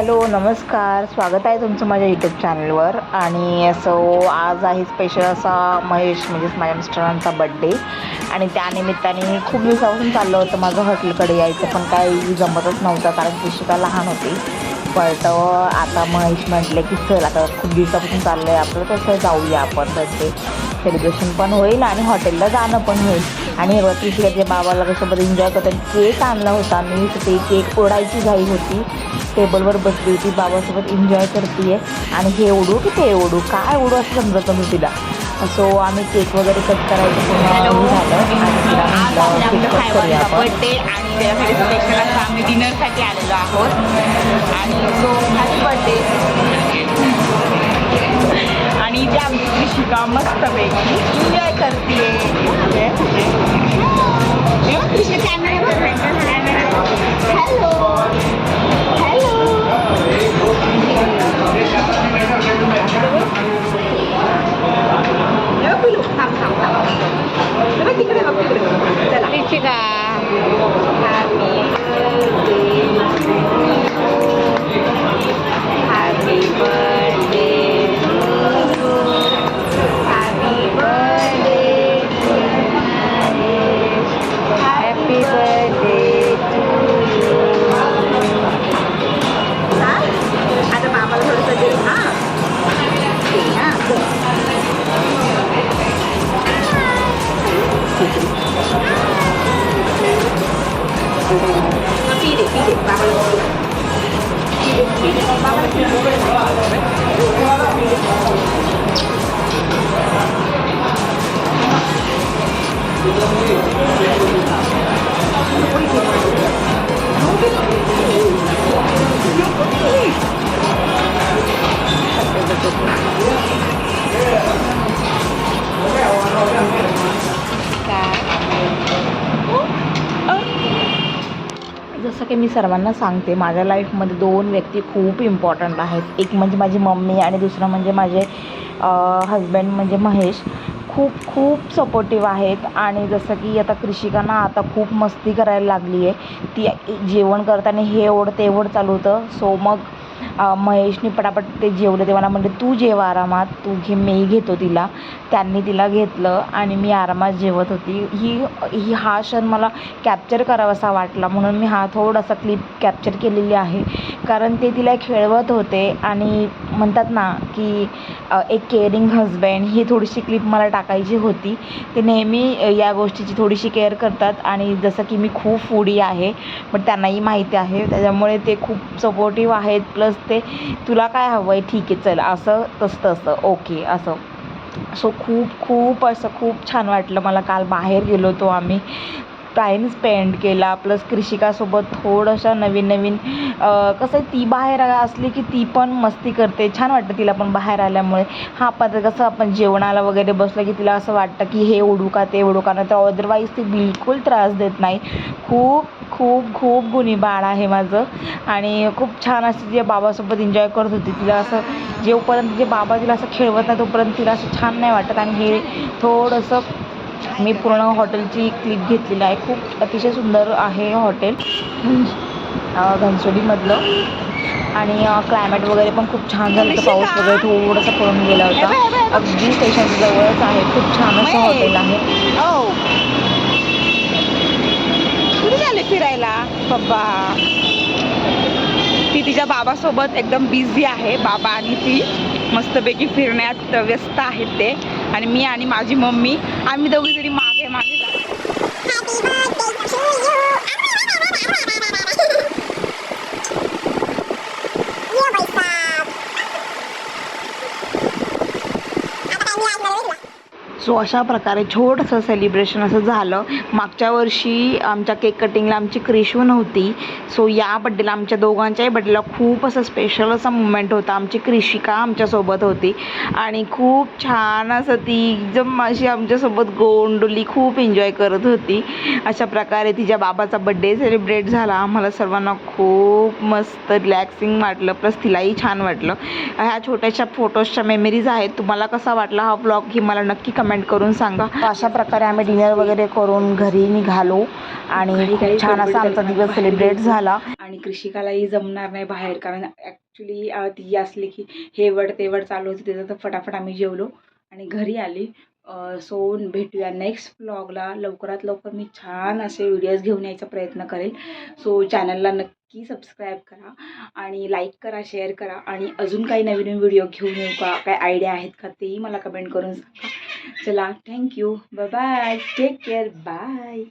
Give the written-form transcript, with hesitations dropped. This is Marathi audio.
हॅलो नमस्कार, स्वागत आहे तुमचं माझ्या यूट्यूब चॅनलवर. आणि आज आहे स्पेशल असा महेश म्हणजेच माझ्या मिस्टरांचा बड्डे. आणि त्यानिमित्ताने खूप दिवसापासून चाललं होतं माझं हॉटेलकडे यायचं, पण काही जमतच नव्हतं कारण कृषिका लहान होती. बट आता महेश म्हटले की चल आता खूप दिवसापासून चाललं आहे आपलं, तसं जाऊया आपण. बड्डे सेलिब्रेशन पण होईल आणि हॉटेलला जाणं पण होईल. आणि कृषिकाच्या बाबाला कसोबत एन्जॉय करतात. केक आणला होता मी, तर ते केक ओढायची घाई होती. टेबलवर बसली होती, बाबासोबत एन्जॉय करते आहे. आणि हे ओढू की ते ओढू, काय ओढू असं समजत नव्हतं तिला. सो आम्ही केक वगैरे कट करायचं पूर्ण झालं आणि तिला म्हटलं केक कट करूया आपण. बर्थडे आणि त्यासाठी स्पेशल असं आम्ही डिनरसाठी आलेलो आहोत. आणि सो हॅपी बर्थडे. आणि इथे आमची कृषिका मस्तपैकी एन्जॉय करते. हॅलो तिकडे चला Krishika. Happy birthday, happy birthday, happy birthday to you. आता बाबाला थोडंसं दे. जसं की मी सर्वांना सांगते, माझ्या लाईफमध्ये 2 व्यक्ती खूप इम्पॉर्टंट आहेत. एक म्हणजे माझी मम्मी आणि दुसरं म्हणजे माझे हजबंड म्हणजे महेश. खूप खूप सपोर्टिव्ह आहेत. आणि जसं की आता कृषिकांना आता खूप मस्ती करायला लागली आहे. ती जेवण करताना हे ओढ ते ओढ चालू होतं. सो मग महेशनी पटापट ते जेवलं. ते मला म्हणले तू जेव आरामात, तू घे, मी घेतो तिला. त्यांनी तिला घेतलं आणि मी आरामात जेवत होती. हा क्षण मला कॅप्चर करावासा वाटला म्हणून मी हा थोडासा क्लिप कॅप्चर केलेली आहे. कारण ते तिला खेळवत होते आणि म्हणतात ना की एक केअरिंग हजबंड, ही थोडीशी क्लिप मला टाकायची होती. ते नेहमी या गोष्टीची थोडीशी केअर करतात. आणि जसं की मी खूप फूडी आहे, बट त्यांनाही माहिती आहे, त्याच्यामुळे ते खूप सपोर्टिव्ह आहेत. प्लस ते तुला काय हवं आहे, ठीक आहे चल, असं तसं ओके असं. सो खूप छान वाटलं मला. काल बाहेर गेलो होतो आम्ही, टाईम स्पेंड केला. प्लस कृषिकासोबत थोडंसं नवीन कसं आहे, ती बाहेर असली की ती पण मस्ती करते. छान वाटतं तिला पण बाहेर आल्यामुळे. पण कसं आपण जेवणाला वगैरे बसलं की तिला असं वाटतं की हे ओढू का ते ओढू का, नाही तर अदरवाईज ती बिलकुल त्रास देत नाही. खूप गुणी बाळ आहे माझं. आणि खूप छान अशी जे बाबासोबत एन्जॉय करत होती. तिला असं जेवपर्यंत जे बाबा तिला असं खेळवत नाही तोपर्यंत तिला असं छान नाही वाटत. आणि हे थोडंसं मी पूर्ण हॉटेलची क्लिप घेतलेली आहे. खूप अतिशय सुंदर आहे हॉटेल घनसोलीमधलं. आणि क्लायमेट वगैरे पण खूप छान झालं होतं. पाऊस वगैरे थोडासा पडून गेला होता. अगदी स्टेशनच्या जवळच आहे. खूप छान असं हॉटेल आहे. कुठे झाले फिरायला पप्पा? ती तिच्या बाबासोबत एकदम बिझी आहे. बाबा आणि ती मस्तपैकी फिरण्यात व्यस्त आहेत ते. आणि मी आणि माझी मम्मी आम्ही दोघी जरी मागे जातो. सो अशा प्रकारे छोटंसं सेलिब्रेशन असं झालं. मागच्या वर्षी आमच्या केक कटिंगला आमची क्रिशू नव्हती. सो या बड्डेला आमच्या दोघांच्याही बड्डेला खूप असं स्पेशल असा मुमेंट होता. आमची कृषिका आमच्यासोबत होती आणि खूप छान असं ती एकदम अशी आमच्यासोबत गोंडली खूप एन्जॉय करत होती. अशा प्रकारे तिच्या बाबाचा बड्डे सेलिब्रेट झाला. आम्हाला सर्वांना खूप मस्त रिलॅक्सिंग वाटलं. प्लस तिलाही छान वाटलं. ह्या छोट्याशा फोटोजच्या मेमरीज आहेत. तुम्हाला कसा वाटला हा व्लॉग हे मला नक्की कमेंट कमेंट करून सांगा. अशा प्रकारे आम्ही डिनर वगैरे करून घरी निघालो आणि खूप छान असा आमचा दिवस सेलिब्रेट झाला. आणि कृषिकालाही जमणार नाही बाहेर, कारण ॲक्च्युली ती असली की हे वड ते वड चालू होती, त्याचं तर फटाफट आम्ही जेवलो आणि घरी आली. सो भेटूया नेक्स्ट व्लॉगला. लवकरात लवकर मी छान असे व्हिडिओज घेऊन यायचा प्रयत्न करेल. सो चॅनलला नक्की सबस्क्राईब करा आणि लाईक करा, शेअर करा. आणि अजून काही नवीन व्हिडिओ घेऊन येऊ का, काय आयडिया आहेत का, तेही मला कमेंट करून सांगा. चला, thank you, bye bye, take care, bye.